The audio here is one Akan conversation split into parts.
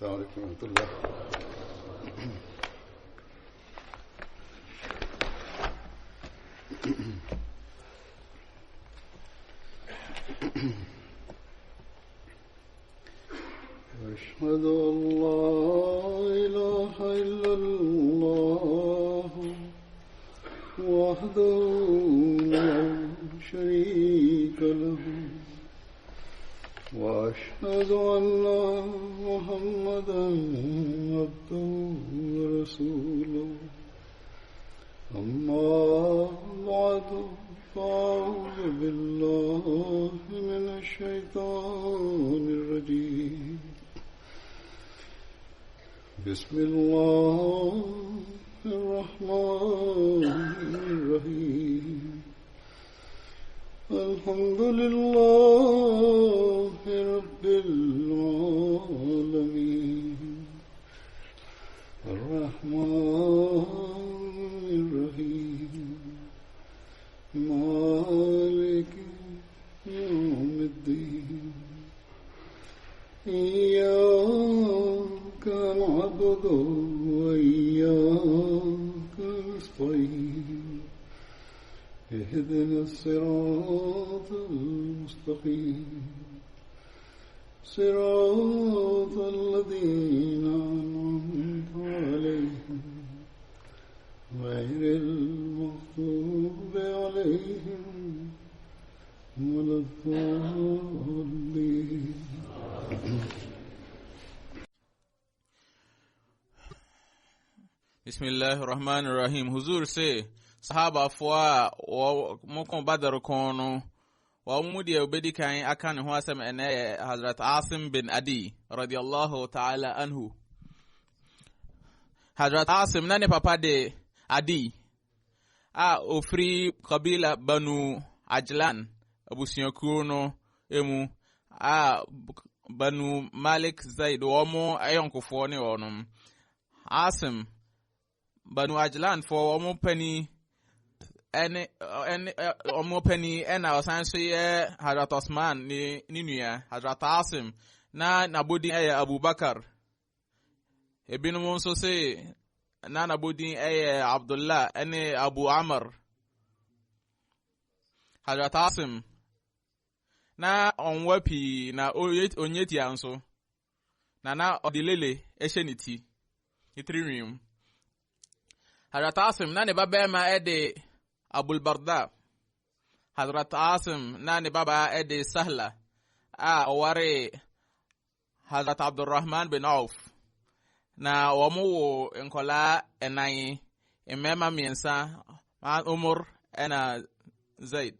السلام عليكم ورحمة الله. أشهد أن لا إله إلا الله وحده لا شريك له وأشهد أن محمدا عبده ورسوله أما بعد فأعوذ بالله من الشيطان الرجيم بسم الله الرحمن الرحيم الحمد لله رب العالمين الرحمن الرحيم مالك يوم الدين إياك نعبد وإياك نستعين اهدنا الصراط المستقيم صراط الذين أنعمت عليهم غير المغضوب عليهم ولا الضالين. Bismillahirrahmanirrahim. Huzur say sahaba fwa mokon badar kono wa mudi obedi kan akan ho asem ene Hazrat Asim bin Adi radiyallahu ta'ala anhu. Hazrat Asim nane papa de Adi a ofri kabila Banu Ajlan abusiyakuo no emu a Banu Malik Zaid womo ayonkofo ne wonom. Asim Banu Ajlan for omo penny omo penny ena osanso ye Hazrat Osman ni nua Hazrat Asim na nabodi eye Abubakar ebinum nso se na nabodi eye Abdullah ene Abu Amr. Hazrat Asim na onwapi na onyeti anso na odilele esheniti itirium. Hazrat Asim na ne baba ma ede Abul Barda. Hazrat Asim na ne baba ede Sahla a ware Hazrat Abdurrahman bin Auf na wamu enkola enai emema miensa Umar ena Zaid.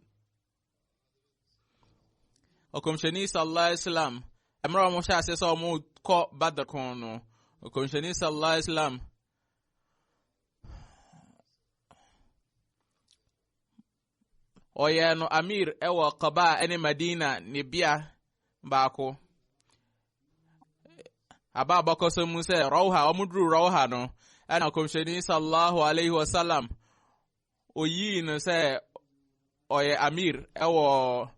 Okomsheni sallallahu alaihi wasallam amra mo sha se so mo ko Badr kono. Okomsheni sallallahu alaihi wasallam oye no Amir ewo Qaba ene Madina ni bia baako aba bakoso mu se Rawha omudru Rawha no ana komsheni sallallahu alaihi wasallam oyi no se oye Amir ewo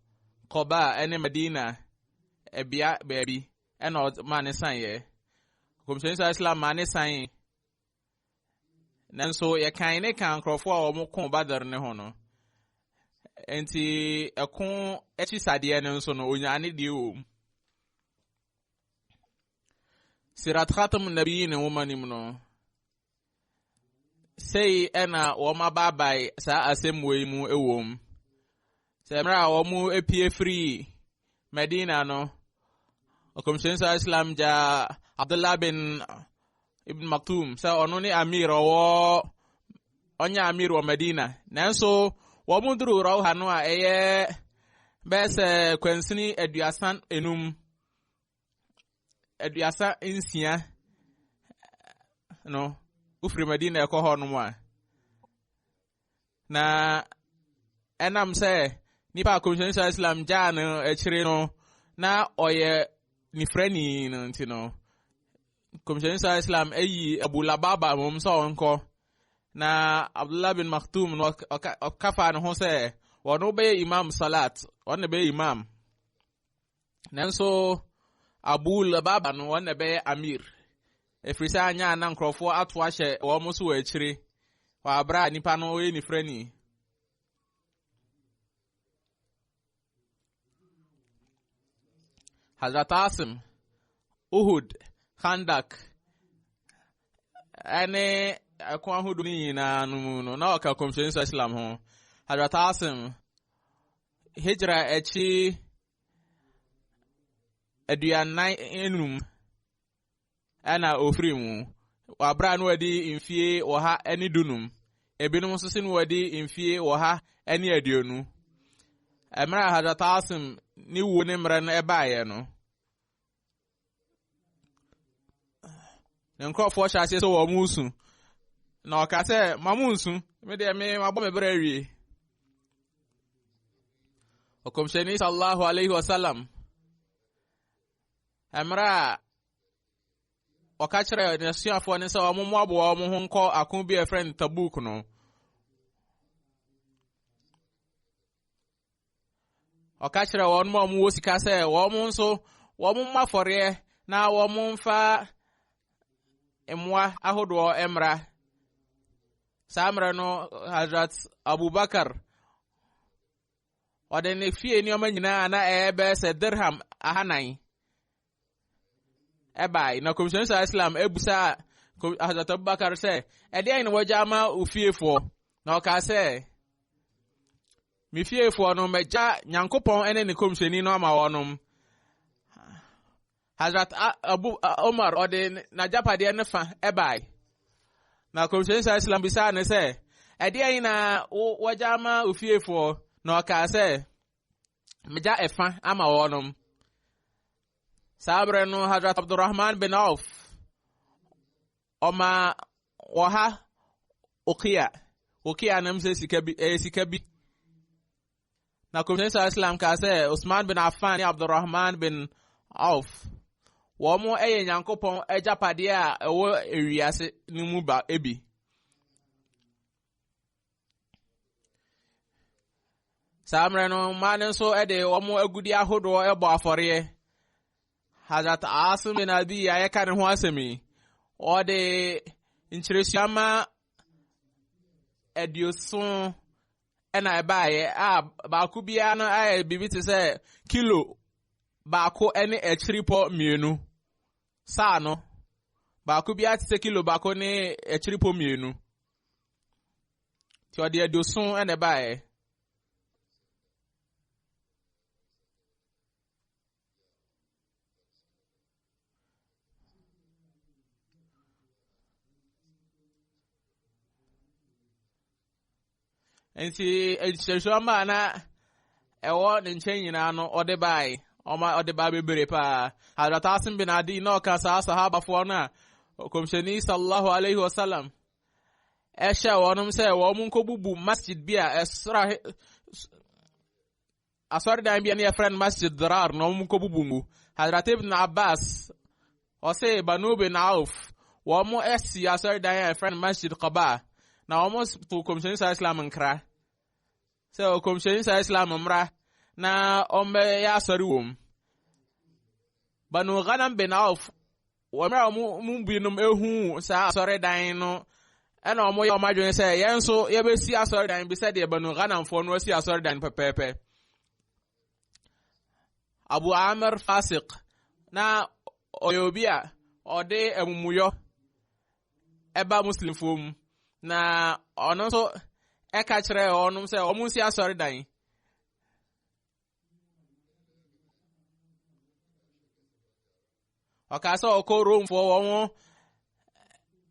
Qaba ene Madina ebia baby ena mane sanye komsheni sallallahu alaihi wasallam mane sanye nanso ye kan ne kan krofo a omo kon Badr ne ho no enti ekon echisade ne nso no onyane die o sirat khatam nabiyin womanim no sei ena woma babai sa asemwe mu ewom semra womu epie free Medina no okomshen sa Islam ja Abdullah bin Ibn Maktum sa ono ni Amir wo onya Amir wa Medina nanso womudru Rawha no a eye bese kwensini eduasan enum eduasa insia no ufri Medina eko ho no a na enam se nipa komishoni Islam jana echire no na oye ni freni no ntino komishoni Islam eyi Abu Lababa mom so onko na Abdullah bin Maktum no kafa no ho se wono be imam salat wono be imam nanso Abu Lababa no wono be amir efiri anya na nkrofo ato ahye wo mo so wa akire wa abra nipa no oye ni frani Hazrat Asim Uhud Khandak ane akwa hudu ni na no na waka komshen so Islam ho Hazrat Asim hijra echi aduanai enum ana ofrimu wabra no wadi mfie wo ha ani dunum ebinom nso sin wadi mfie wo ha ani aduonu emra Hazrat Asim ni wo ne mra no ebaaye no nkrofo hyaase so wo musu na oka se mamunsu me de me mabo me bra wie okomsheni sallallahu alaihi wasallam emra oka kire ne suafo ne se wo mo abo wo ho nko akon bi a friend Tabuk no oka kire wo mo wo sika se wo mo nso wo mo mafore na wo mo mfa emwa ahodo emra samra no Hazrat Abubakar ode ne fie ni o manyina na ebe se dirham ahanan ebai na commission sa Islam ebusa Hazrat Abubakar se ede ayin wajama ufiefo na o ka se mi fiefo no meja nyankopon ene ne commission ni no ama wonom Hazrat Abu Omar ode na japade ne fa ebai na commission sa Islam bisa ne se ede ayin na wajama ufiefo na o ka se meja efa ama wonom Sabre no Hazrat Abdurrahman bin Auf Oma waha Ukiya namse sikabi na kumsensa Islam ka se Usman bin Affan ya Abdurrahman bin Auf Womo eye nyankopon ejapade a ewo ewiase ni mu ba ebi Samre no manen so ede womo agudi ahodo ebo afore Hazrat Asim bin Abi ya kan ho asemi o de inchiresiama ediosun ena ebaaye a ba ku bia no a bibiti se kilo ba ko ene echiripo mienu sa no ba ku bia ti kilo ba ko ne echiripo mienu ti o de ediosun ena ebaaye Enti echireshwa ma na ewo ne nchen nyina no ode bai ode ba bebere pa Hazrat Asim bin Adi no ka sahaba fo na komsheni sallallahu alaihi wasallam esha wonum se wo mun ko bubu masjid bia esra aswar da bia ne friend masjid Dirar no mun ko bubu mu Hazrat Ibn Abbas o se Banu bin Auf wo mu esi aswar da friend masjid Quba na almost to komsheni Islam nkra so komsheni Islam mra na ombe ya soriwom Banu Ghanam bin Auf wamra mu binum ehu sa asore dan no ena omo ya omadwen se yenso ye besi asore dan bi se de Banu Ghanam fo no si asore dan pepepe Abu Amr Fasiq na oyobia ode emumuyo eba muslim fom na ono so eka kire onum se omunsi asore dan okasa okoro mfo won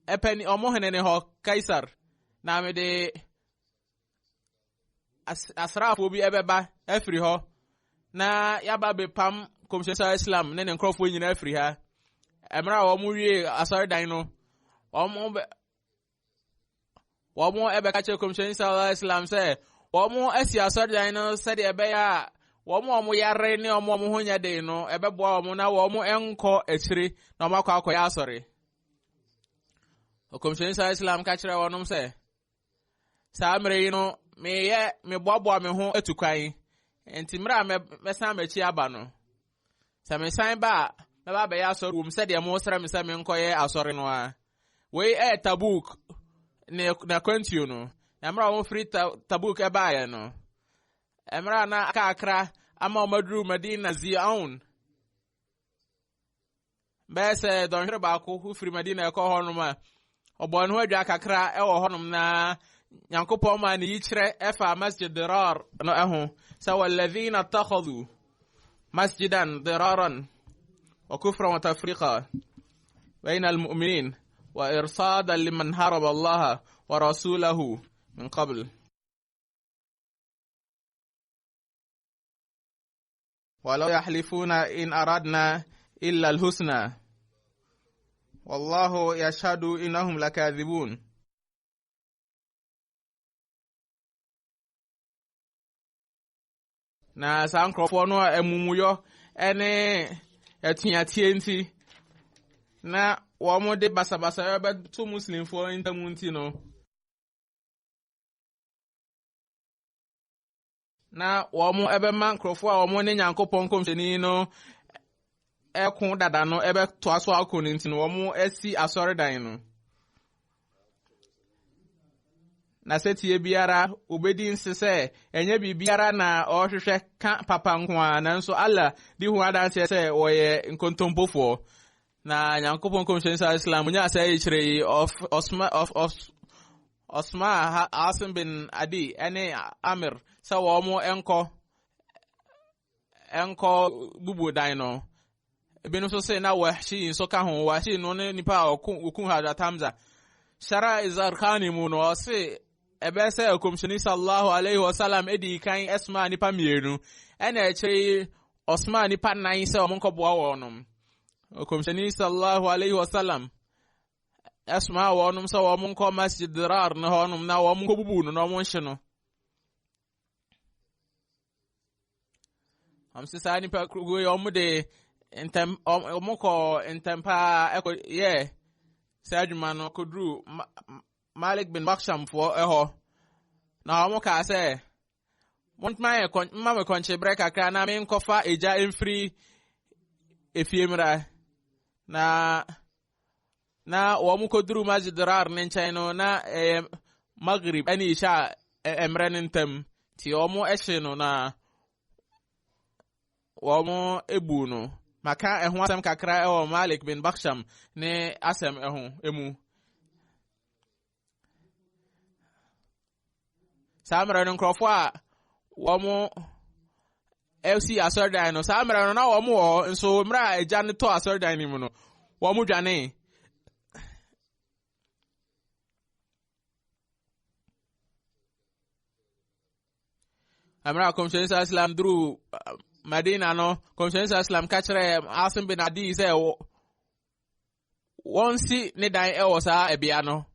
epeni omo henene ho Kaisar na me de asrafo bi ebeba afri ho na yaba be pam komshesa Islam ne nkrofo nyina afri ha emra wo mu wie asore dan no Womo ebe kache komshesa Islam se womo asi asore dan no se de ebe ya womo yare ne omo ho nya de no ebe bo womo na womo enko echiri na makwa akoya asore komshesa Islam ka kire wonom se samre no me bobo me ho etukwan enti mra me san machi aba no se me san ba meba be ya asɔre wom sɛ de mo sra me sɛ me nkɔyɛ asɔre no a we Tabuk na kwantio no emra wo free Tabuk ebaaye no emra na kakra ama o madru Medina Zion bese don hire ba ko hu free Medina ko honum a obon ho adwa kakra e wo honum na Yankopɔn ma ni yikyerɛ efa Masjid Dirar no ɛho sa walladhina takhadhu masjidan diraran wa kufran wa tafriqa bayna almu'minin wa irsadan liman haraba Allah wa rasulahu min qabl walau yahlifuna in aradna illa alhusna wallahu yashhadu innahum lakadhibun. Na saa nkrofo no amumuyo ene atuatie nti na wo mo de basabasa ba to muslim fo ntamu nti no na wo mo ebe man nkrofo a wo mo ne Nyankopɔn komhyeni no ekun dada no ebe to aso akoni nti no wo mo asi asɔredan no na setie biara obedi nsese enye bibiara na ohwehwe ka papa nkoa nanso Allah di hu adanse se oye nkontompofo na Nyankopɔn komhyeni Islam nya say ichire of Osman Asim bin Adi ene Amir sa wo mo enko bubu dan no ebinu so se na Wahshi so ka ho Wahshi no ne nipa okun hada Tamza Shara Izarkhani mu no se ebe se komhyeni sallallahu alaihi wasallam edi kan Esma nipa mienu ena eche Osman nipa nan se o monkoboa wonom komhyeni sallallahu alaihi wasallam Esma wonom se o monko Masjid Dirar no honum na o monko bubu no no monhye no amse sa nipa krugo yo mo de entem o monko entempa eko ye se adwuma no kodru Malik bin Baksham for eho na mo ka se montma me konche breka kra na me nkofa eja emfiri efiemra na wo mo kodru Masjid Dirar ne nchen no na Maghrib ani isha emre ntem ti wo mo ehye no na wo mo ebu no maka eho asem kakra eho Malik bin Baksham ne asem eho emu Samra no nkrofo a wo mo FC asɔredan no samra no na wo mo nso mra agya ne to asɔredan ni mu no wo mo dwane amra komhyeni Islam dru Medina no komhyeni Islam ka kire Asim bin Adi se won si ne dan e wo sa ebia no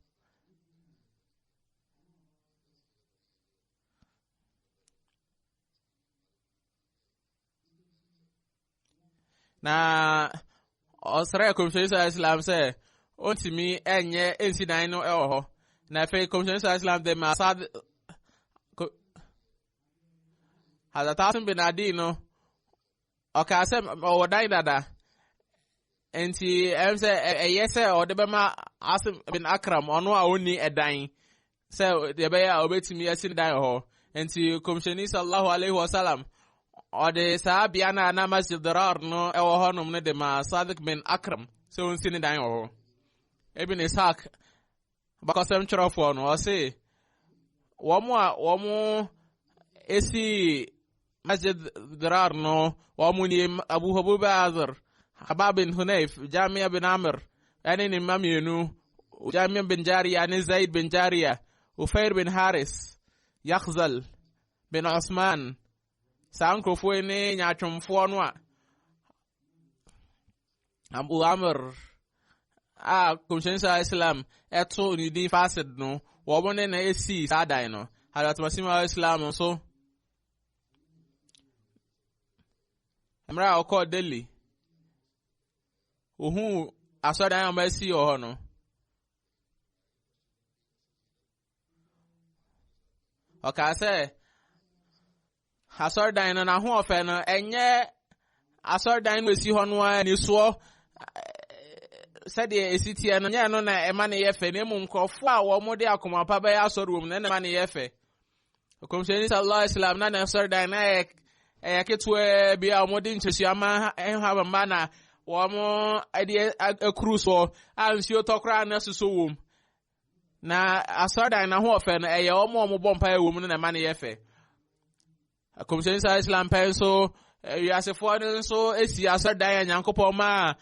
na osra komhyeni Islam se ontimi enye ensidan no ewo ho na fe komhyeni Islam de Masad Hazatasim bin Adi no okase o dai dada enti emse eyese o de bema Asim bin Akram ono a oni edan se de be ya obetimi asin dan ho enti komhyeni sallallahu alaihi wasallam o de sahabia na Masjid Dirar no ewo honum ne de ma Sadiq bin Akram se on sin dan ho Ibn Ishaq bakosem chirofo no o se wo mo esi Masjid Dirar no wo mo ni Abu Habub Azar Habab bin Hunayf Jamia bin Amr yani ni mamienu Jamia bin Jariya ni Zaid bin Jariya Ufair bin Haris Yakhzal bin Osman Sankrofo ni nyatwomfo no a Abu Amr komhyeni Islam eto ni din fasid no wo mo ne na esi sadan no Hazrat Masih Islam so amra okọ Delhi ohun asọdan amasi oho no okase asọdan no na ho ofe no enye asɔredan no esi hɔ no a ni soɔ sɛdeɛ esi tie no nyɛ no na ɛma ne yɛ fɛ na mmom nkurɔfo a wɔn de akoma pa bɛyɛ asɔre wɔ mu na ɛma ne yɛ fɛ kɔmhyɛni sallallahu alaihi wasallam na asɔredan na ɛyɛ ketewa bi a wɔn de nkyɛnkyɛnma ɛnhabamba na wɔn ɛde akuru so a nsuo tɔkora na soso wɔ mu na asɔredan na ho ɔfɛ no ɛyɛ wɔn bɔ mpa wɔ mu no na ɛma ne yɛ fɛ kɔmhyɛni sallallahu alaihi wasallam pɛn so wiasefoɔ no nso esi asɔredan a Nyankopɔn ma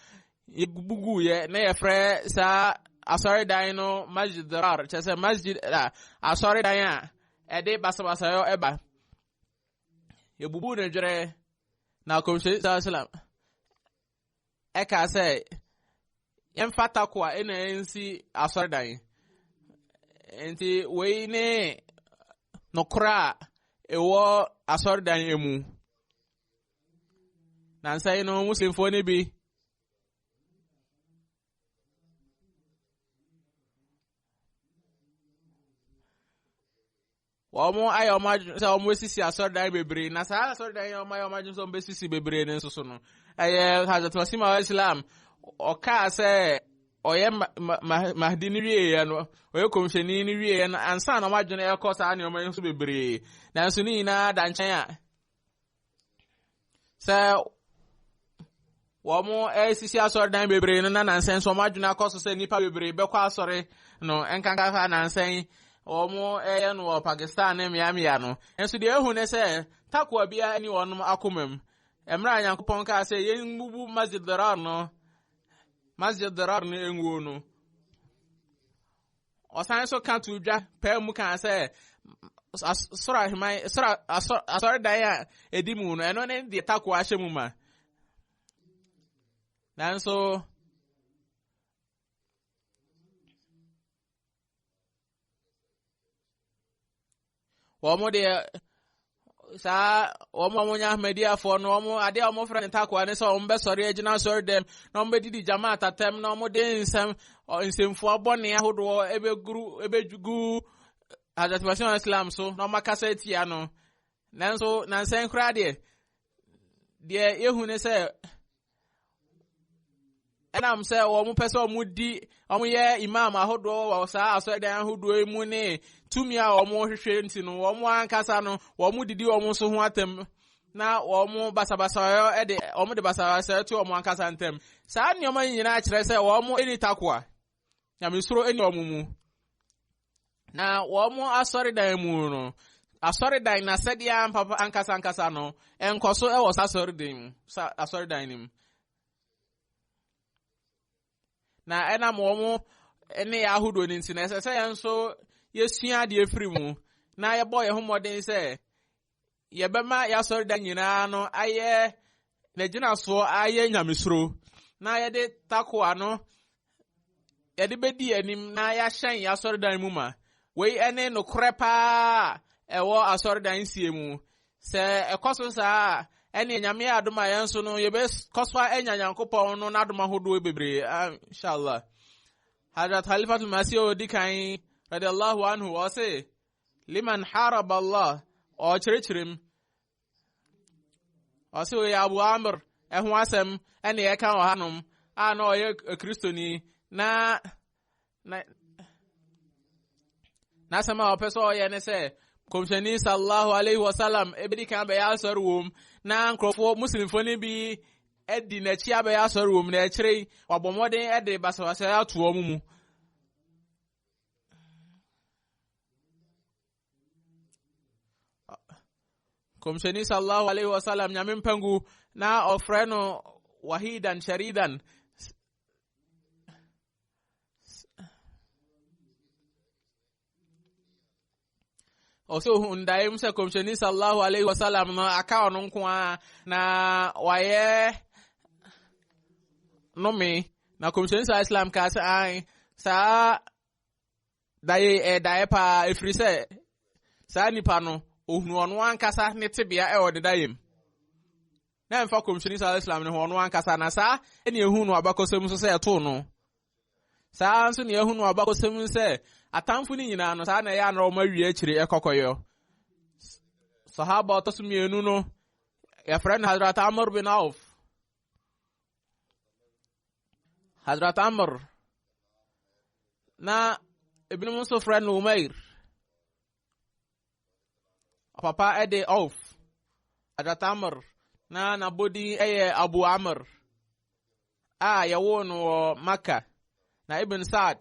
yɛbugu yɛ na yɛfrɛ saa asɔredan no masjid dirar kyerɛ sɛ masjid asɔredan a ɛde basabasayɔ ɛba yɛbubu ne dwerɛ na kɔmhyɛni sallallahu alaihi wasallam ɛka sɛ yɛmfa tako a ɛna ɛnsi asɔredan nti wei ne nokora a ɛwɔ asɔredan emu na nsɛn no muslimfoɔ ne bi wɔn ayɛ wɔn adwene sɛ wɔn esisi asɔredan bebree na saa asɔredan yi wɔn ayɛ wɔn adwene sɛ wɔn besisi bebree ne nso so no ɛyɛ Hazrat Masih Maud Islam ɔkaa sɛ ɔyɛ Mahdi ne wieɛ no ɔyɛ kɔmhyɛni ne wieɛ no ansa na wɔn adwene ɛkɔ saa nneɛma yi nso bebree nanso ne nyinaa da nkyɛn a sɛ wɔn esisi asɔredan bebree no na nansa nso wɔn adwene akɔ so sɛ nipa bebree bɛkɔ asɔre no nkankafa nansa yi wɔn ɛyɛ no wɔ Pakistan ne Myanmar no nso deɛ ehu ne sɛ takoa bia ani wɔn akoma mu mmerɛ a Nyankopɔn kaa sɛ yɛn bubu masjid dirar no enguo no ɔsan so ka to dwa pɛɛ mu kaa sɛ asɔredan a edi mu no ɛno ne deɛ takoa ahyɛ mu ma nanso wɔn deɛ saa wɔn nya Ahmadiyyafoɔ no wɔn adeɛ a wɔn fira ne takoa ne sɛ wɔn bɛsɔre agyina asɔre dɛm na wɔn bɛdidi jama atatam na wɔn de nsɛmfoɔ bɔne ahodoɔ ɛbɛgu Hazrat Masih Maud Islam so na wɔn akasa atia no nanso nansɛn koraa deɛ ehu ne sɛ ɛnam sɛ wɔn pɛ sɛ wɔn yɛ imam ahodoɔ wɔ saa asɔredan ahodoɔ mu ne tumi a wɔn hwehwɛ nti no wɔn ankasa no wɔn didi wɔn so ho atam na wɔn basabasayɔ de basabasayɔ to wɔn ankasa ntam saa nneɛma yi nyinaa kyerɛ sɛ wɔn ani takoa nyamesoro ani wɔn mu na wɔn asɔredan mu no asɔredan na sɛdeɛ papa ankasa no ɛnkɔ so ɛwɔ saa asɔredan mu na ɛnam wɔn ne ahodoɔ ne nti na ɛsɛ sɛ yɛn nso yɛsua adeɛ firi mu na yɛbɔ yɛn ho mmɔden sɛ yɛbɛma yɛasɔredan nyinaa no ayɛ n'agyinasoɔ ayɛ nyamesuro na yɛde takoa no yɛde bɛdi anim na yɛahyɛn yɛasɔredan mu ma wei ɛne nokorɛ paa ɛwɔ asɔredan sie mu sɛ ɛkɔ so saa ɛne nyame adom a yɛn so no yɛbɛkɔ so anya Nyankopɔn no n'adom ahodoɔ bebree inshallah Hazrat Khalifatul Masih odi kan radiyallahu anhu ɔse liman haraba Allah ɔkyerɛkyerɛm ɔse ɔyɛ Abu Amr ɛho asɛm ɛne yɛka wɔ hanom a na ɔyɛ kristoni na asɛm a ɔpɛ sɛ ɔyɛ ne sɛ kɔmhyɛni sallallahu alaihi wasallam ebedi kan bɛyɛ asɔre wɔ mu na nkurɔfoɔ muslimfoɔ no bi adi n'akyi abɛyɛ asɔre wɔ mu na akyire wabɔ mmɔden de basabasa ato wɔn mu kɔmhyɛni sallallahu alaihi wasallam nyame mpangu na ɔfrɛ no wahidan sharidan ɔsɛ hundaim sɛ kɔmhyɛni sallallahu alaihi wasallam no aka ɔno nko a na wayɛ nome na kɔmhyɛni sallallahu alaihi wasallam ka sɛ an saa daeɛ paa ɛfiri sɛ saa nipa no ohunu ɔno ankasa ne tebea ɛwɔ dedayem na mfa kɔmhyɛni sallallahu alaihi wasallam ne ho ɔno ankasa na saa ɛne ehu no abakɔsɛm so sɛ ɛto no saa nso ne ehu no abakɔsɛm sɛ atamfo ni nyinaa no saa na ɛyɛ anara ɔma wie akyire ɛkɔkɔyɔ sahaba ɔtɔ so mmienu no yɛfrɛ no Hazrat Amr bin Auf Hazrat Amr na ibn Musa friend Umair papa ede Auf. Hazrat Amr na nabodi eye Abu Amr yawo no Makkah na Ibn Sa'd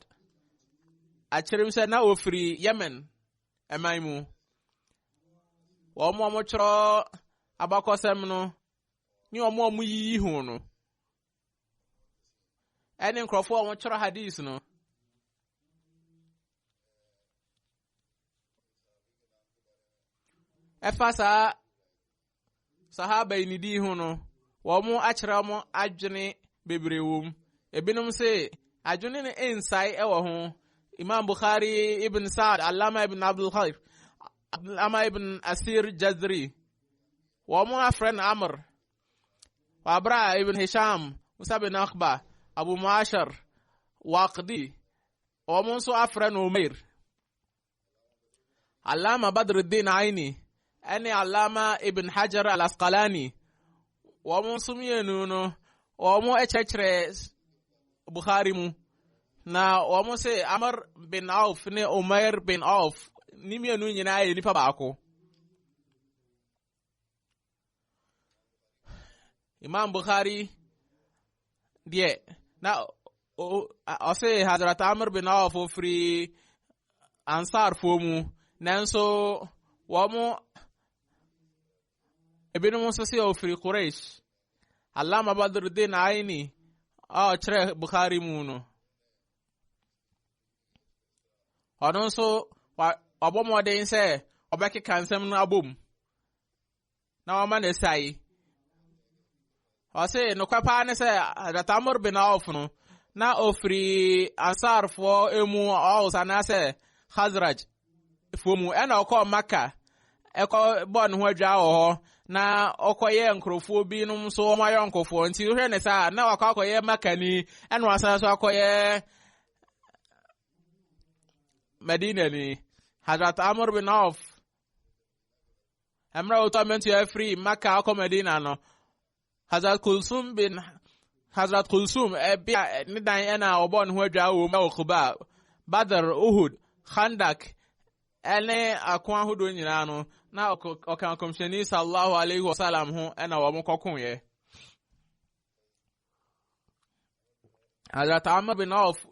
achirim se na ofiri Yemen emaimu omo chro abakosem no ni omo yi hu no ene nkrofo omo chro hadith no efasa sahaba ni di hu no omo achira mo adwene bebrewum ebinum se adwene ne insai ewo ho Imam Bukhari, Ibn Sa'd, Allama Ibn Abdul Khair, Allama Ibn Asir Jazri, wa friend Amr, wa Abra Ibn Hisham, Musa bin Akhba, Abu Muashar, Waqdi, wa so friend Umair. Allama Badruddin Aini, Ani Allama Ibn Hajar Al-Asqalani, wa sumiyenu no, wa echechre Bukhari mu. Na wamo se Amr bin Auf ne Umair bin Auf ni mienu nyina ye nipa baako. Imam Bukhari die na o se Hazrat Amr bin Auf ofri Ansar fomu nanso wamo ebinu so se ofri Quraysh. Allama Badruddin Aini chere Bukhari mu no. Ọdún so ọbọmọdé nsẹ ọbẹkeka nsẹm no abom na ọma na esai ọsẹ nokwapa ne sẹ Hazrat Amr bin Auf no na ofiri Ansar fo emu ọsa na sẹ Khazraj fomu ẹna ọkọ Maka ẹkọ bọọlụ ho adwa ọhọ na ọkọyẹ nkrofo bi no so ọma yọ nkofo nti hwẹ ne sa na ọkọyẹ Maka ni ẹna ọsa so ọkọyẹ Medina ni Hazrat Amr bin Auf Amra utamentu ya free Makkah ako Medina no Hazrat Kulsum bia ni dan ena obon ho adwa wo ma Quba Badr Uhud Khandak ene akwa hodo nyina no na okan komsheni sallallahu alaihi wasallam ho ena wo mo kokon ye Hazrat Amr bin Auf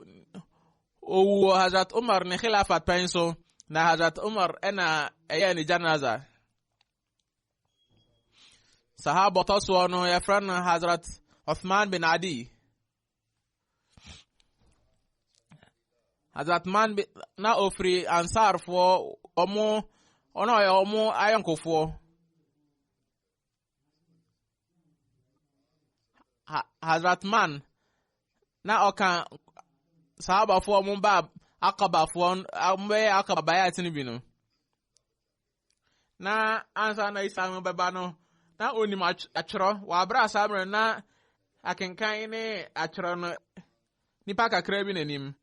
o Hazrat Umar ne khilafat penso na Hazrat Umar ena ni janaza sahaba taswa no ya fran Hazrat Uthman bin Adi Hazrat man na ofri Ansar fo omo ayonkofo Hazrat man na okan sahaba fo mun ba akaba fo ambe akaba bayat ni binu na ansa na islam baba no na onim achro wa bra sabre na akenkan ne achro no nipa kakra bi nanim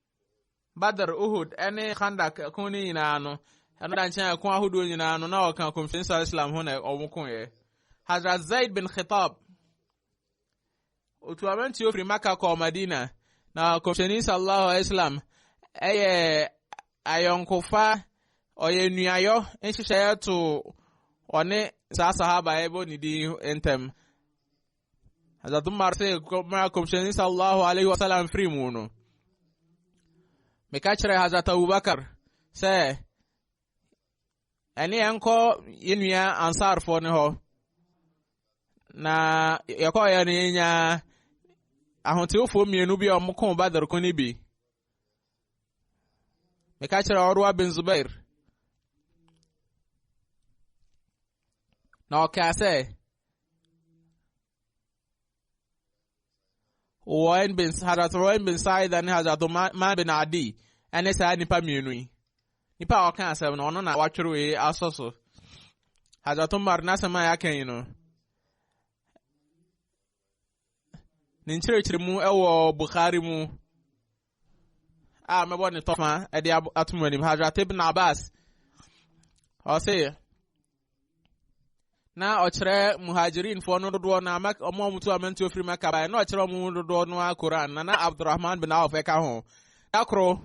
Badr Uhud ene Khandak kuni ina no eno dan chen ko ahudo nyina no na okan conference Islam ho na omukon ye Hazrat Zaid bin Khitab otuamenti ofri Makkah ko Madina na komsheni sallallahu alaihi wasallam ayonkofa oye nuayo enhihye to one sahaba ebo ni di entem Hazrat Umar se komsheni sallallahu alaihi wasallam free mu no mekachre Hazrat Abubakar se ani enko yenua Ansar fo ne ho na yakoya ne nya ahonteofo mienu bi omko Badr ko ni bi mekachre Urwa bin Zubair na okase Wain bin Sa'id and Hazrat Umar bin Adi ene sa nipa mienu nipa okan asem no no na watwere we asoso Hazrat Umar na sama ya kan no ninchire mu ewo Bukhari mu mebo ni tofma e dia atumani Hazrat Ibn Abbas o say na ochre muhajirin fo no dodo na mak omo mutu amento free maka ba na ochre omo dodo no Quran na Abdurrahman bin Auf ka ho akro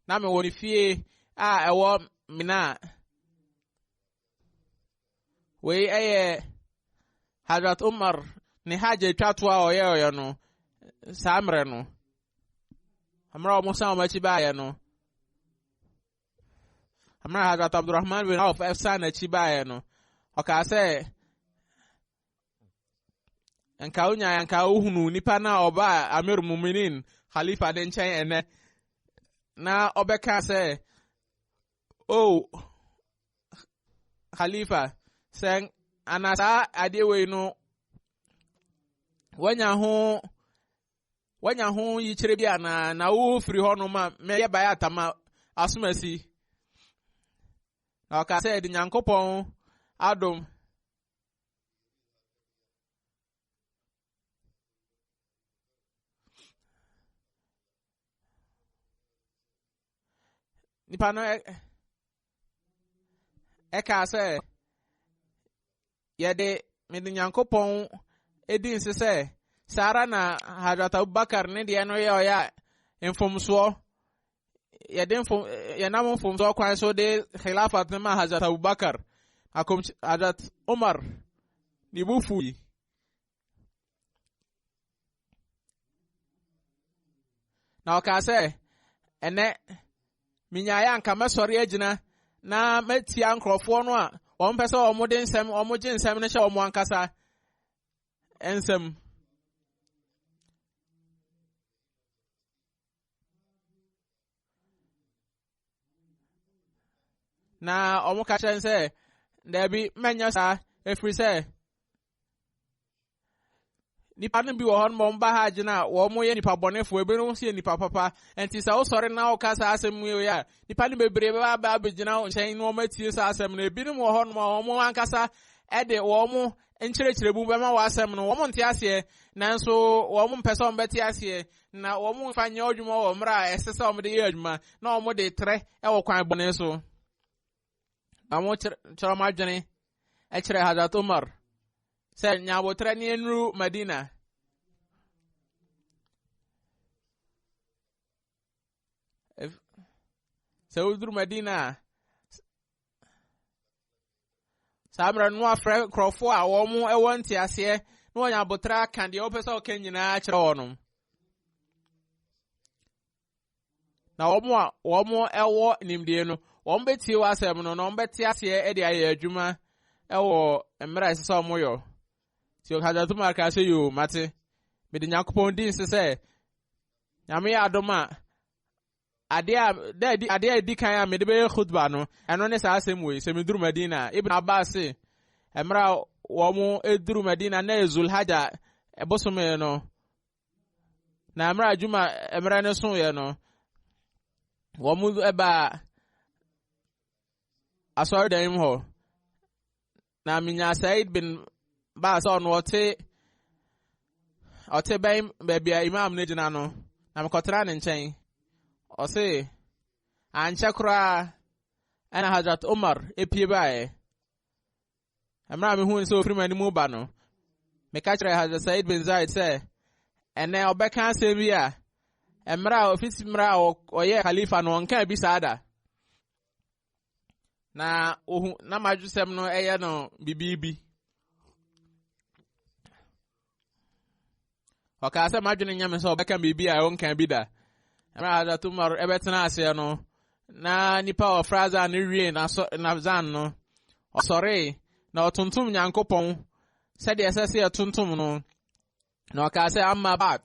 na me woni fie a ewo mina we eye Hazrat Umar ni haje twatwa oye no samre no amra mo sa ma chi ba ye no amra Hazrat Abdurrahman bin Auf efsa na chi ba ye no oka se enka unya enka uhunu nipa na oba Amir Muminin Khalifa den chen ene na obeka se oh Khalifa sen anasa adewe no wanya ho yi kire bia na wo firi ho no ma me ye baya tama asumasi na ka se di Nyankopon adom nipa no ka se ye de me di Nyankopon edin se Sara na Hazrat Abubakar ne de no ye oya infomso ye de ye na infomso kwan so de khilafat na Hazrat Abubakar akom Hazrat Umar ni bufu na ka se ene minyaya anka mesori agina na metia nkrofo no a won pese o mo de nsem o mo je nsem ne hye o mo ankasa ensem na omo ka chen se debi menya sa efri se nipa no bi wo hon mo mba ha agina wo mo ye nipa bonefo ebe no se nipa papa enti sa wo sori na wo ka sa asem mu ya nipa no bebre ba abegina wo chen no matie sa asem na ebi no wo hon mo mo ankasa ede wo mo encherecherebu be ma wo asem no wo mo nte ase nanso wo mo mpese wo mbeti ase na wo mo fa nya odwuma wo mra esese wo de ye adwuma na wo mo de tre e wo kwan bone so amo choro ma dwene e kire Hazrat Umar se nya bo tre ni enru Medina se udru Medina samra no afre krofo a wo mo e wonte ase no nya botra kan de opese o kan nyina kire wonom na wo mo ewo nimde no wo mbetie wasem no no mbeti ase e de aye adwuma ewo emra ese so mo yo ti o Hazrat Umar ka se yo mate me de Nyankopon din se nyame ya adoma ade di kan ya me de be khutba no eno ne sa asem we se me duru Medina Ibn Abbas emra wo mo eduru Medina na Zulhajja ebosome no na emra adwuma emra ne so ye no wo mo eba asori dem ho na minya Said bin Bas on wote ben bebia imam ne gina no na mkotra ne nchen o se ancha kura ana Hazrat Umar epie bae amra me hu so frima ni mu ba no me ka kire Hazrat Said bin Zaid se ene obeka se bia emra office mra oye khalifa no nka bi sada na ohu na majusem no eye no bibibi oka se madwene nyame so obeka bibi a onka bi da emra Hazrat Umar ebetena ase no na nipa o fraza na wie na zan no osore na otuntum Nyankopon se de esese otuntum no na oka se amma bad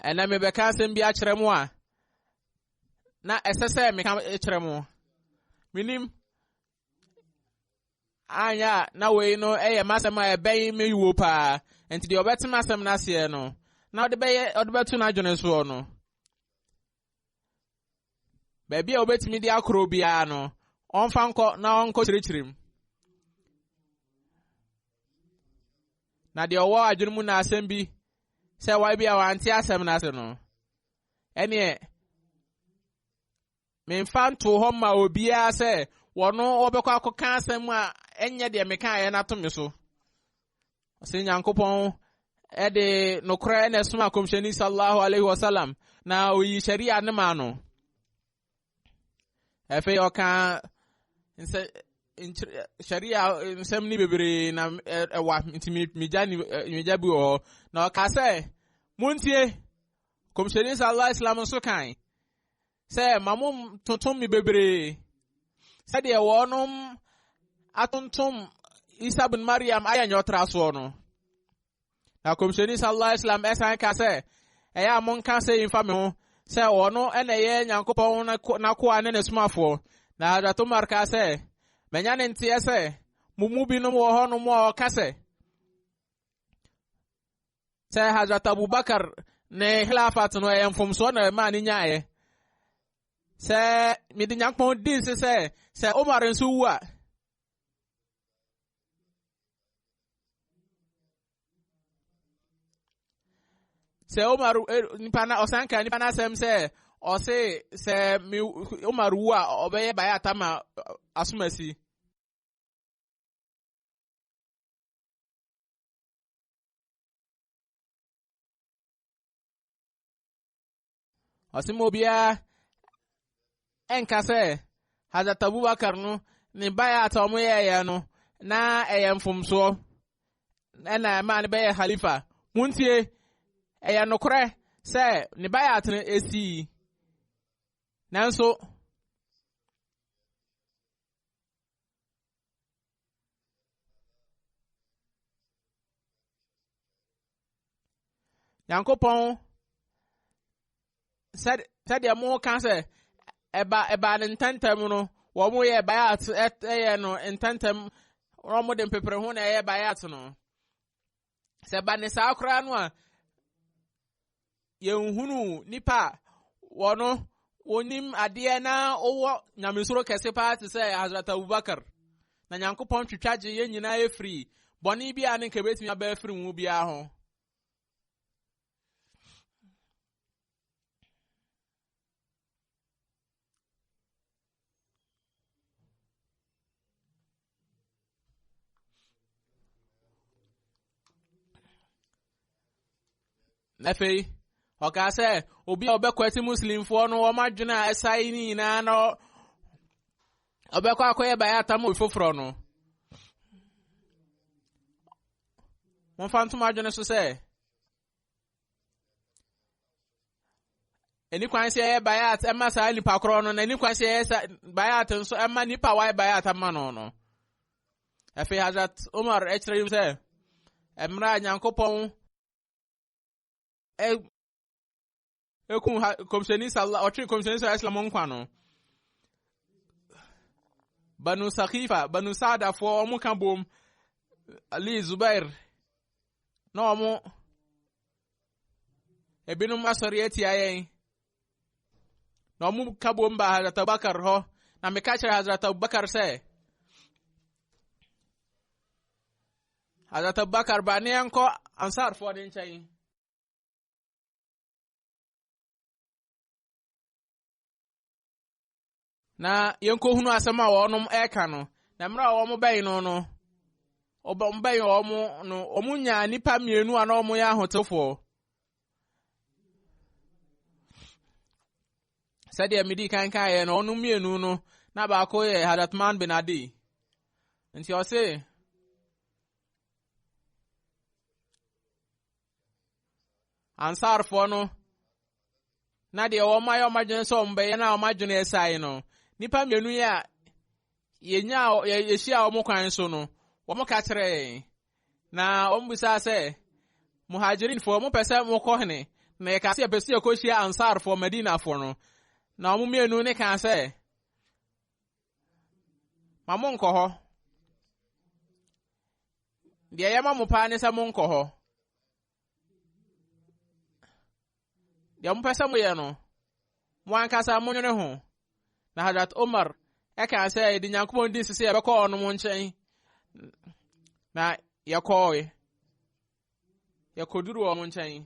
ena me beka se mbi a kire mu a na esese me ka kire mu minim anya na we no eye masema ebe me yiwo pa enti de obetima asem na ase no na odebetu na adwene so no ba bia obetimi di akoro bia no onfa nko na onko chirechirim na de owo adwene mu na asem bi se wa bia wa anti asem na ase no ene memfa nto hɔ ma obiara sɛ wɔno wɔbɛkɔ akɔka asɛm a ɛnyɛ deɛ meka yɛ nato me so ɔsɛ Nyankopɔn ɛde nokorɛ na ɛsoma kɔmhyɛni sallallahu alaihi wasallam na oyi sharia ne ma no afei ɔka sharia nsɛm ni bebree na ɛwa nti megya bi wɔ hɔ na ɔka sɛ muntie kɔmhyɛni sallallahu alaihi wasallam nso kan sɛ mamom tontom mi bebree sɛdeɛ wɔnom atontom Isa bin Maryam ayɛ nyɔtra soɔ no na kɔmhyɛni sallallahu alaihi wasallam ɛsan ka sɛ ɛyɛ a monka sɛ yimfa me ho sɛ ɔno ɛna ɛyɛ Nyankopɔn n'akoa ne ne somafoɔ na Hazrat Umar ka sɛ manya ne nteɛ sɛ mumu binom wɔ hɔ nom a ɔka sɛ Hazrat Abubakar ne Khilafat no ɛyɛ mfomsoɔ na ɛma ne nyaeɛ sɛ mede Nyankopɔn din sɛ Umar nso wu a sɛ Umar nipa na ɔsanka nipa na asɛm sɛ ɔse sɛ Umar wu a ɔbɛyɛ bayata ma asomasi ɔse ma obiara ɛnka sɛ Hazrat Abubakar no ne bayata ɔmo yɛyɛ no na ɛyɛ mfomsoɔ ɛna ɛma ne bɛyɛ khalifa muntie ɛyɛ nokorɛ sɛ ne bayat no esi nanso Nyankopɔn sɛdeɛ mo ka sɛ ɛba ne ntɛntɛm no wɔn mo yɛ bayat ɛyɛ no ntɛntɛm wɔn mo de mpepere ho na ɛyɛ bayat no sɛ ba ne saa koraa no a yɛnhunu nipa wɔno onim adeɛ na ɔwɔ nyamesoro kɛse paa te sɛ Hazrat Abubakar na Nyankopɔn twitwa gye yɛn nyinaa efiri bɔne bi a ne nka betumi aba efiri mu biara ho afei ɔka sɛ obi a ɔbɛkwati muslimfoɔ no wɔn adwene a ɛsae ne nyinaa na ɔbɛkɔ akɔyɛ bayata ma foforɔ no wɔmfa ntom adwene so sɛ ɛni kwan sɛ ɛyɛ bayat ɛma saa nipa korɔ no na ɛni kwan sɛ ɛyɛ bayat nso ɛma nipa wae bayat ma no no afei Hazrat Umar ɛkyerɛ yim sɛ ɛmra Nyankopɔn ekun kɔmhyɛni sallallahu ɔtwe kɔmhyɛni sallallahu islam nkwa no Banu Sakifa Banu Saadafoɔ ɔmo ka bom Ali Zubair na ɔmo ebinom asɔre atia yɛn na ɔmo ka bom ba Hazrat Abubakar hɔ na meka kyerɛ Hazrat Abubakar sɛ Hazrat Abubakar ba ne yɛnkɔ Ansarfoɔ de nkyɛn na yɛnkɔ hunu asɛm a wɔnom ɛka no na mmerɛ a wɔn bɛn no ɔbɛn wɔn no wɔn nya nipa mmienu a na wɔn yɛ ahotefoɔ sɛdeɛ midi kankan yɛ no wɔn mmienu no na baako yɛ Hazrat Man bin Adi nti ɔse Ansarfoɔ no na deɛ wɔn ayɛ wɔn adwene sɛ wɔn bɛyɛ na wɔn adwene ɛsae no nipa mmienu yɛ a yɛhyia wɔn kwan so no wɔn ka kyerɛ na wɔn bisa sɛ muhajirinfoɔ wɔn pɛ sɛ wɔn kɔ hene na yɛka sɛ yɛpɛ sɛ yɛkɔhyia Ansarfoɔ Madinafoɔ no na wɔn mmienu ne ka sɛ ma mo nkɔ hɔ deɛ yɛma mo paa ne sɛ mo nkɔ hɔ deɛ mo pɛ sɛ mo yɛ no mo ankasa mo nwene ho na Hazrat Umar ɛka sɛ yɛde Nyankopɔn din sisi yɛbɛkɔ ɔno mo nkyɛn na yɛkɔduru wɔ mo nkyɛn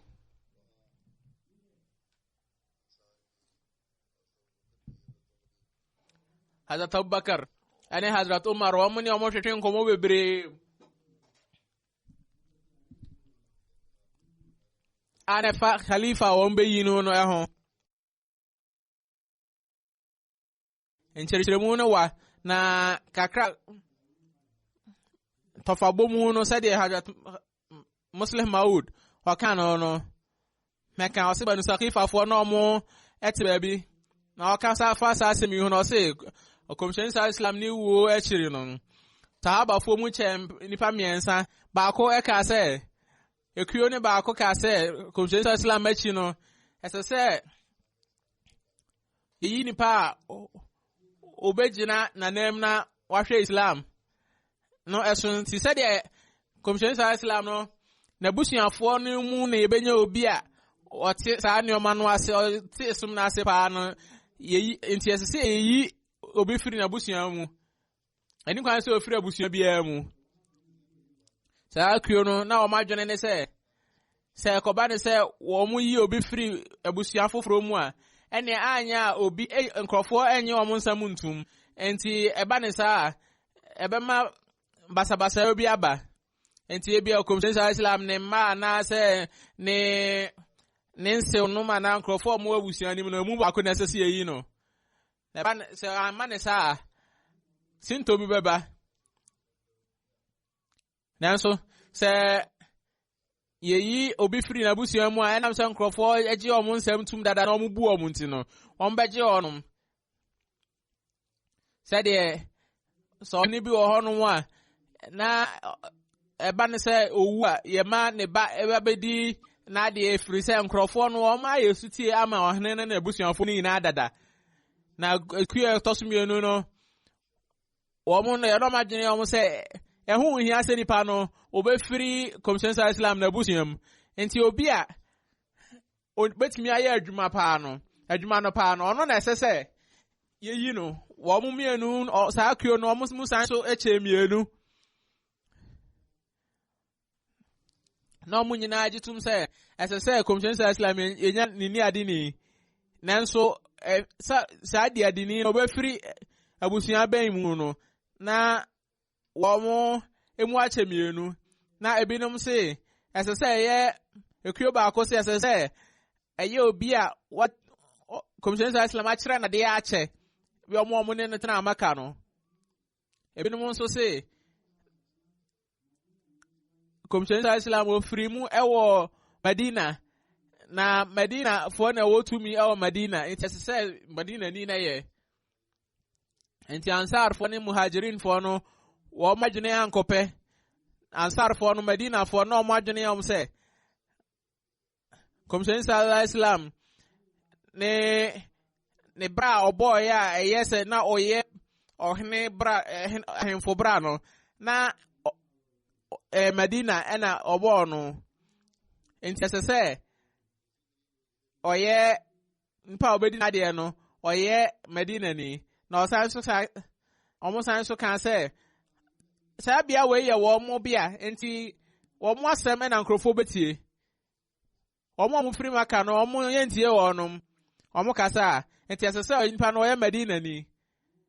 Hazrat Abubakar ane Hazrat Umar wo muni omo hwehwe nkomo bebre ane fa khalifa wo mbe yinu no eho encherechemu no wa na kakra tofabomu no sade Hazrat Muslim Maud wakano no meka osiba no sakifa fo no mo etibabi na okasa fa sa asemi hu no se okomshen sa Islam ni wo echiri no tahaba fo mu chem nipa miensa ba ko eka se ekuyo ne ba ko ka se okomshen sa Islam echi no ese yi nipa obejina na nem na wahwe Islam no esun ti se de okomshen sa Islam no na busuafo no mu na ebenya obi a ote sa nioma no ase ote sum na ase pa no yi enti ese yi obi firi na busua mu ani kwan se ofiri abusua bia mu sa akuo no na o madwene ne se koba ne se wo mu yi obi firi abusua foforo mu a ene anya obi nkrofo enye wo nsam ntum enti eba ne sa ebema basabasa obi aba enti ebia okomshen sa Islam ne ma na se ne nse no ma na nkrofo mo abusua ni no mu ba ko na se yi no eba se amane sa sinto bi beba nanso se yeyi obi firi na busua mu a enam se nkrofo eje o mo nsam tum dada na o mu bu o mu nti no o mbeje onum se de so ni bi wo hono mu a na eba ne se owu a ye ma ne ba eba bedi na de efiri se nkrofo no o ma yesutie ama ohene na busuafo ni na dada na kuye tosumienu no wo mo no ye no madwene o mo se ehu hia se nipa no obefiri Komshen sa Islam na busuam enti obi a betimi aye adwuma pa no adwuma no pa no ono na esese yeyi no wo mo mienu sa akuo no o mo san so echemienu na mo nyina agitum se esese Komshen sa Islam enya nini adini nanso sa di adini obefiri abusua ben mu no na wo mo emu achemienu na ebinom se esese ye ekuo ba ko se esese eye obi a what Komshen sa Islam akire na de ache bi omo ne tena amaka no ebinom nso se Komshen sa Islam ofiri mu ewo Medina na Medina fo na wotumi ewo Medina enti esese Medina ni na ye enti ansar fo ne muhajirin fo no wo madwene ankope ansar fo no Medina fo no madwene yom se Komshen sa Islam ne bra oboy ya eyese na oye ohne bra henfo bra no na Medina ena obo no enti sese oye npa obedi na de no oye Medina ni na osan so kan se bia we ye wo mo bia enti wo mo asem na nkrofo betie wo mo firi maka no wo mo yentie wo no wo mo kasa enti sese npa no oye Medina ni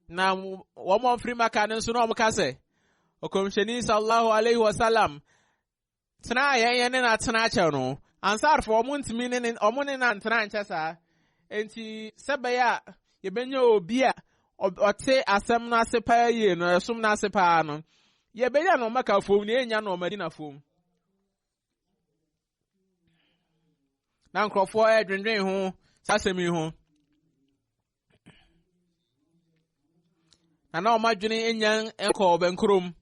na wo mo firi maka no so no wo mo kasa okomsheni sallallahu alaihi wasallam tena yen ne na tena che no ansar fo mo ntimi ne omo ne na tena nche sa enti sebeya ye benye obi a ote asem na sepa ye no esum na sepa no ye benya no maka fom ne enya no Medina fom na nkrofo edwendwen ho sasemi ho na o madwene enya enko obenkrom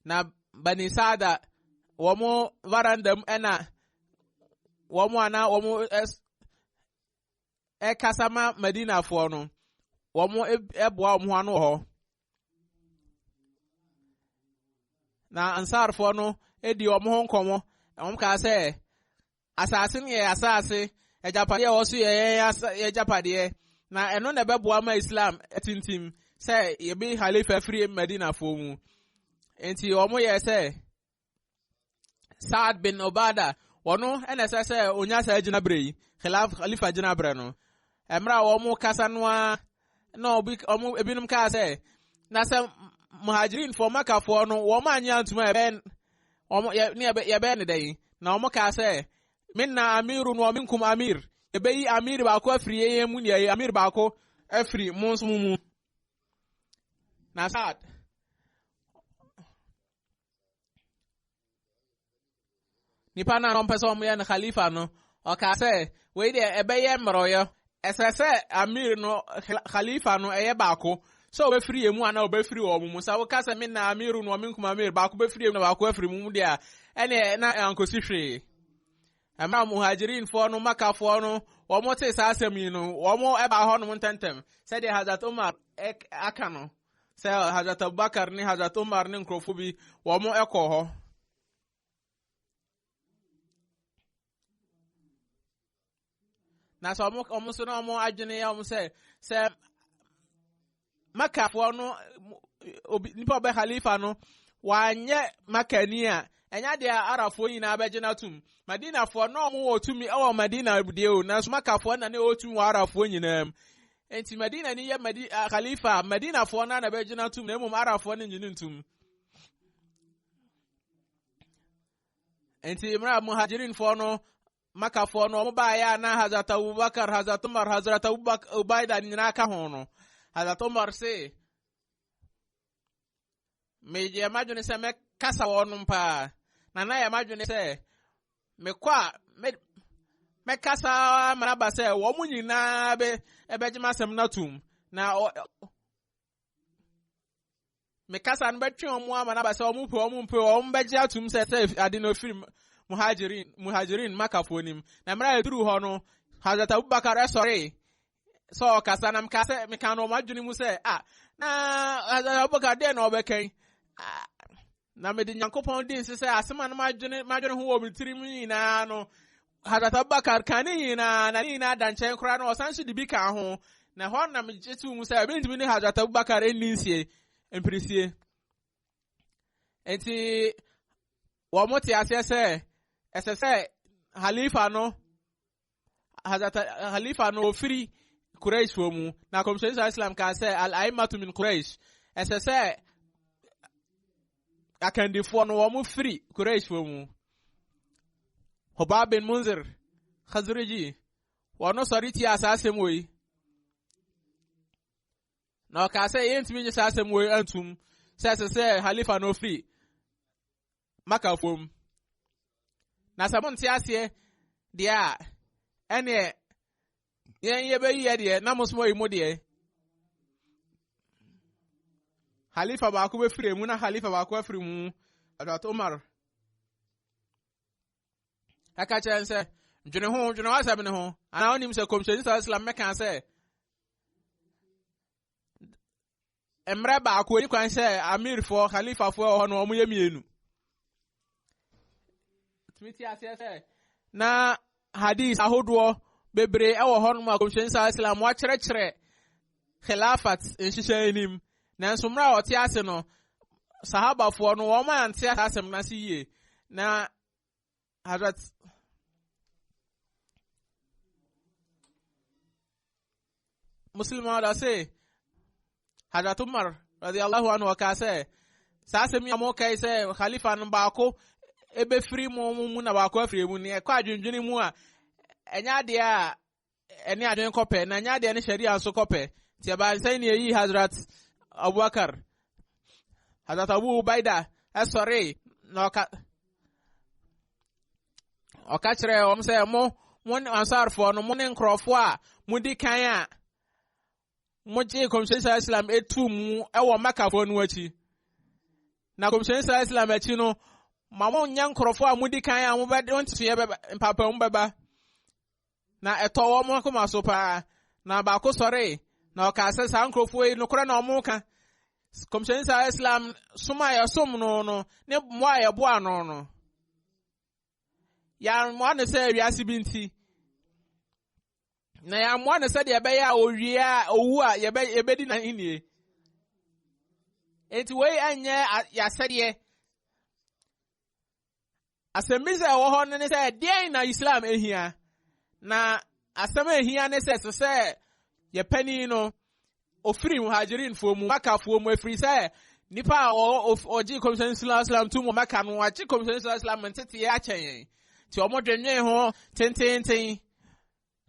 na Bani Sada womo varandam ena womo ana womo kasama Medina fo no womo eboa womo ano ho na ansar fo no edi womo ho nkomo womo ka se asase ne asase ejapade wo so ye ejapade na eno na beboa ma Islam etintim se ye bi halifa free Medina fo mu enti omo ye se Saad bin Obada wono ena se onya sa agina brei khalifa agina bre no emra wo mu kasa no a na obi omu ebinum ka say na say muhajirin for Maka for no wo ma anya ntuma ebe omu ye be ne dai na omu ka say minna amirun wa minkum amir ebe yi amir ba ko afri ye mu ne amir ba ko afri mu mu na sad nipa na no pese omu ye na khalifa no o ka say we de ebe ye mroyo esese amir no khalifa no eye ba ko so be free emu ana be free o mu sa wo ka say minna amirun wa minkum amir ba ko be free emu ba ko afri mu dia ene na ankosi hwe ama muhajirin fo no Maka fo no wo mo te sa asem yi no wo mo e ba ho no tentem se de Hazrat Umar aka no se Hazrat Abubakar ni Hazrat Umar ni nkrofo bi wo mo ekọ ho na so mo so no mo adwene ya mo se Maka fo no nipa be khalifa no wanye makani a enya de arafo nyina abegena tum Madina fo no mo otumi e wo Madina de o na so Maka fo na ne otum wa arafo nyina enti Madina ni ye khalifa Madina fo na abegena tum na mum arafo ne nyina tum enti imra muhajirin fo no Maka fo no mo ba ya na Hazrat Abubakar Hazrat Umar Hazrat Ubaida nyina ka ho no Hazrat Umar se me je majune se me kasa wonum pa na ya majune se me kwa me kasa maraba se wo mu nyina be ebejima sem natum na me kasa n betwe omu amanaba se omu pe omu beje atum se ade no film muhajirin Maka fonim na mra eduru ho no Hazrat Abubakar sorry so kasa na mkase me kan no majune mu se na Hazrat Abubakar de no bekan na me de Nyankopon din se asema na majune ho wo mitiri na no Hazrat Abubakar kan na da nchen kra na osanso de bi kan ho na ho na me jetu mu se be ntimi ni Hazrat Abubakar eninsie empresie enti wo moti asese esese khalifa no Hazrat khalifa no free Quraysh fo mu na Commission Islam ka se al-aimatu min Quraysh esese akandi fo no wo mu free Quraysh fo mu Hubab bin Munzir Khazriji wono soriti asasem we na ka se yentimi asasem we antum se khalifa no free Maka fo mu na sabon tiase dia ene ye be ye de na musmo yi mu de khalifa ba ko be free mu na khalifa ba ko free mu Hazrat Umar aka chense june wasa bene ho ana onim se Commission Islam meka se emre ba ko ni kwan se amir fo khalifa fo ho no omu ye mienu tmiti asese na hadith ahodo bebre e wo ho no Commission Islam wa kire khilafat enshishanim na nsomra oti ase no sahaba fo no wo ma ante asem na siye na Hazrat Muslim da se Hazrat Umar radiyallahu anhu akase sa se mi amokai se khalifa no ba ko ebe free mu na ba ko afri mu ne kwa adwendwene mu a enya de a ene adwen kope na enya de ne sharia so kope ti ba sai ne yi Hazrat Abubakar Hazrat Abu Ubaida sorry no ka okachre omse mo ansar fo no mo ne nkrofo a mudi kan a mo je Commission Islam etum e wo Maka fo no achi na Commission Islam achi no mama nya nkrofo a mudi kan a mo be ontiso ye be papa mo beba na etowo mo akoma so pa na ba ko sore na o ka se san nkrofo e no kora na o mo ka Commission Islam suma ya som no ne mo aye bo ano no ya mo na se wiase binti na ya mo na se de be ya owia owu a ye be di na inie enti we anye ya se de asemize wo ho ne se de na Islam ehia na asama ehia ne se ye pani no ofiri muhajirin fo mu maka fo mu afiri se nipa oji commission islam tu mu maka no aji commission islam ntete ya achen ti omodwenwe ho tententen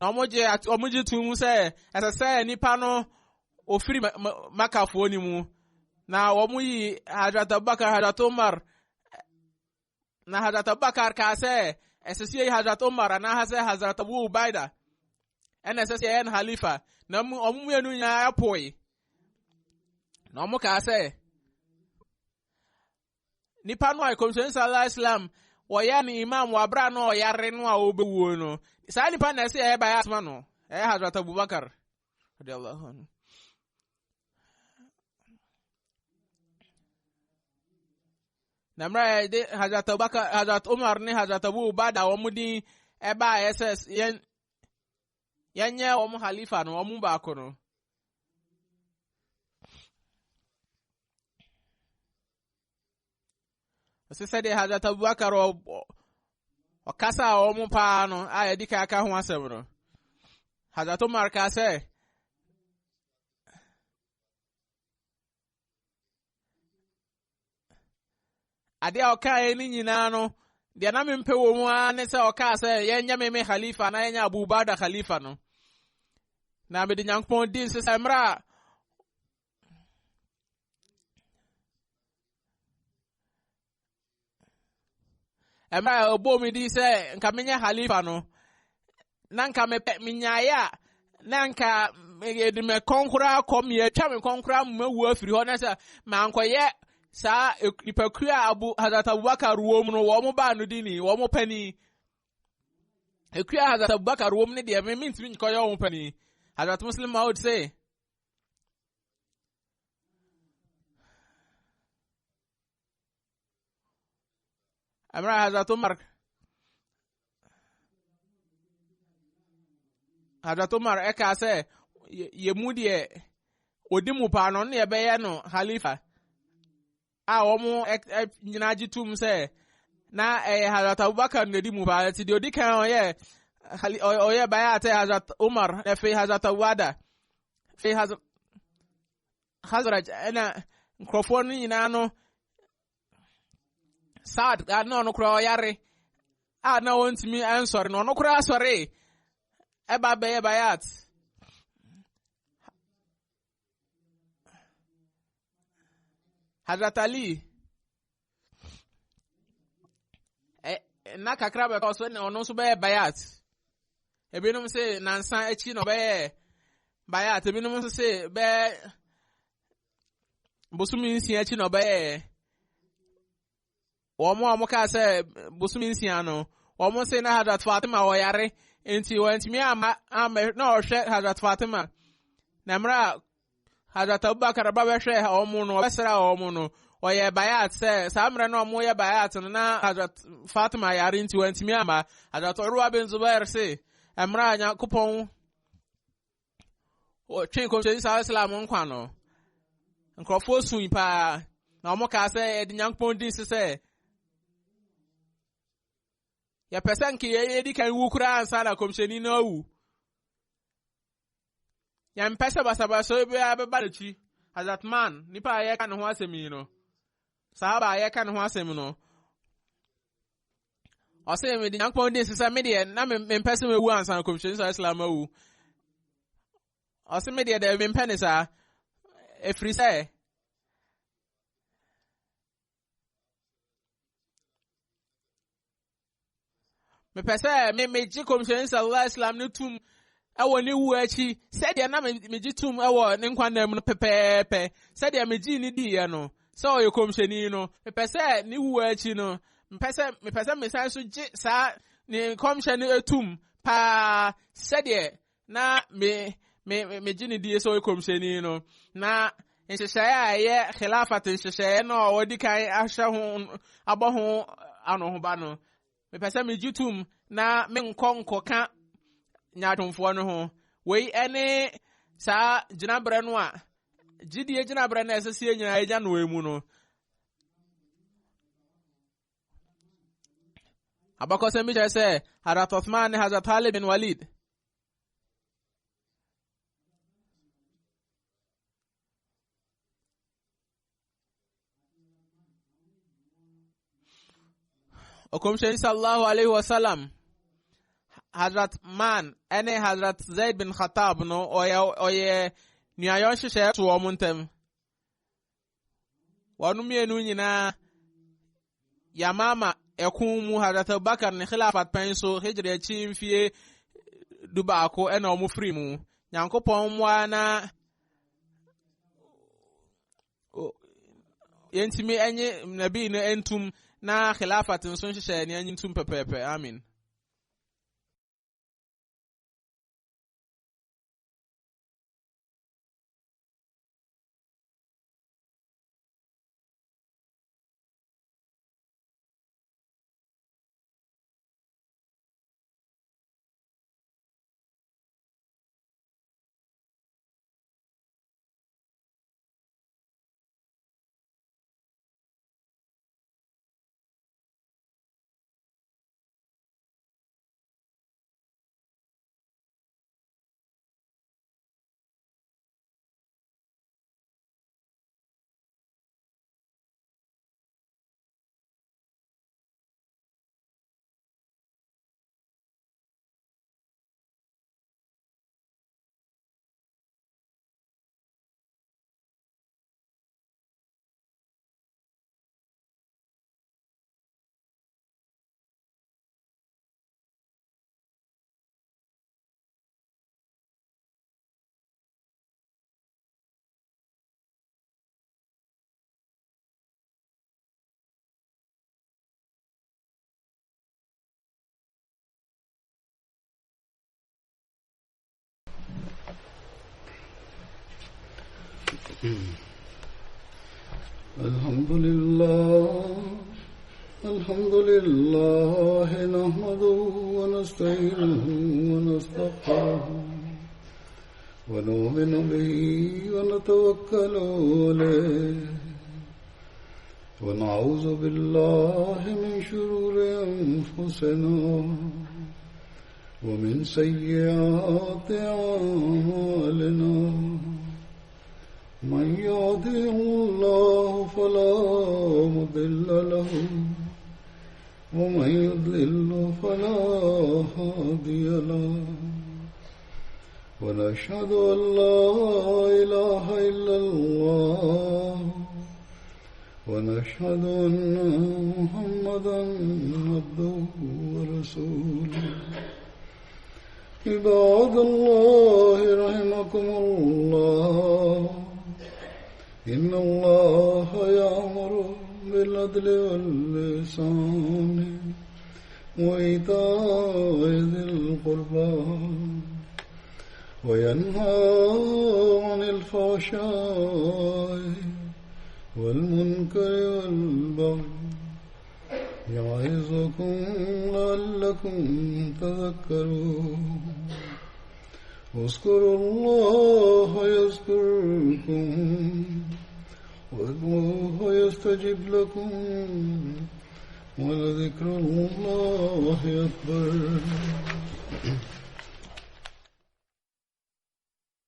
na omoje tu mu se se nipa no ofiri maka fo ni mu na omuyi Hazrat Abubakar Hazrat Umar na Hazrat Abubakar ka se esesi Hazrat Umar na Hazrat Abu Ubaida ena esesi en halifa na omu enu nya apoi na omu ka se nipa no ai komisen sallallahu islam wo ya ni imam wa bra no yare no a obewu no sa nipa na se e ba ya asma no Hazrat Abubakar radiyallahu anhu namra de Hazrat Abubakar Hazrat Umar ni Hazrat Abu Ubaida wo mudi e ba SS yenye wo halifa no wo ba ko no sise de Hazrat Abubakar o kasa wo pa no a edika aka ho asem no Hazrat Umar ka se ade oka eni nyina no de na me mpe wo mu a ne se oka se yenya me khalifa na yenya Abu Ubaida khalifa no na me de nyankpon din se samra emra obo mi di se nka menya khalifa no na nka me menya ya na nka de me konkura kom ye twa me konkura mewu afiri ho na se ma nkoye sa ipakua Hazrat Abubakar wo mu no wo mo ba no dini wo mo pani ekua Hazrat Abubakar wo mu ne de me ntimi nkoye wo mo pani Hazrat Muslim Maud say amra Hazrat Umar eka se ye mu de odimu pa no ne be ye no khalifa a omo nyina gitum se na Hazrat Abubakar ne di mu ba ti de odikan oye bayat Hazrat Umar fi Hazrat Awada fi Hazraj ana mikrofon nyina no Saad no no kro yare a na wontimi answer no no kro asore e ba be bayat Hazrat Ali na kakra be ko so ne ono so be bayat ebinum se nansan echi no be bayat ebinum se be bosumi nsia echi no be omo ka se bosumi nsia no omo se na Hazrat Fatima wo yare enti wantimi ama na ohwe Hazrat Fatima na mra Hazrat Abubakar ba be hwe omo no besra omo no oye bayat se samre no omo ye bayat no na Hazrat Fatima yare enti wantimi ama Hazrat Urwa bin Zubair se amra anya kupon o twen ko se islam nkwa no nkrofo sun pa na omo ka se edi nyankpon din se ya person ki ye di kan wukura ansa na komsheni na wu ya mpesa basaba so be ababalechi Hazrat man nipa ye kan ho asemi no sahaba ye kan ho asemi no o se me di nyankpon din se me de na me mpesa me wu ansa na komsheni sa islam wu o se me de me mpenisa efri se me pese me ji komsheni sallallahu islam ne tum ewo ni wu achi said ya na me ji tum ewo ne nkwanam no pepepe said ya me ji ni di ye no so ye komsheni no me pese ni wu achi no me pese me san so ji sa ni komsheni etum pa said ya na me ji ni di so ye komsheni no na nhyehyɛ ye khilafat nhyehyɛ no wodi kan ahwɛ ho abɔ ho ano ho ba no me pese me jitum na me nkonko ka nyatomfo no ho wei ene sa ginabre no a gidie ginabre na esese nyina agya no emu no abakose mi je se Hazrat Uthman Hazrat Khalid bin Walid okomshen sallallahu alaihi wasallam Hazrat Man ene Hazrat Zaid bin Khattab no oye nuayon hyehyɛ to wɔn ntam wɔn mmienu nyinaa yamama ɛko mu Hazrat Abubakar ne khilafat pen so hijri akyi mfie dubaako ɛna wɔn firi mu Nyankopɔn mmoa na yentimi enye nabi no entum na khilafat nso hyehyɛ ne entum pɛpɛpɛ amen الحمد لله نحمده ونستعينه ونستغفره ونؤمن به ونتوكل عليه ونعوذ بالله من شرور أنفسنا ومن سيئات أعمالنا من يهده الله فلا مضل له ومن يضلل فلا هادي له ونشهد أن لا إله إلا الله ونشهد أن محمدا عبده ورسوله عباد الله رحمكم الله إن الله يأمر بالعدل والإحسان وإيتاء ذي القربى وينهى عن الفحشاء والمنكر والبغي يعظكم لعلكم تذكرون اذكروا الله يذكركم وادعوه يستجب لكم ولذكر الله أكبر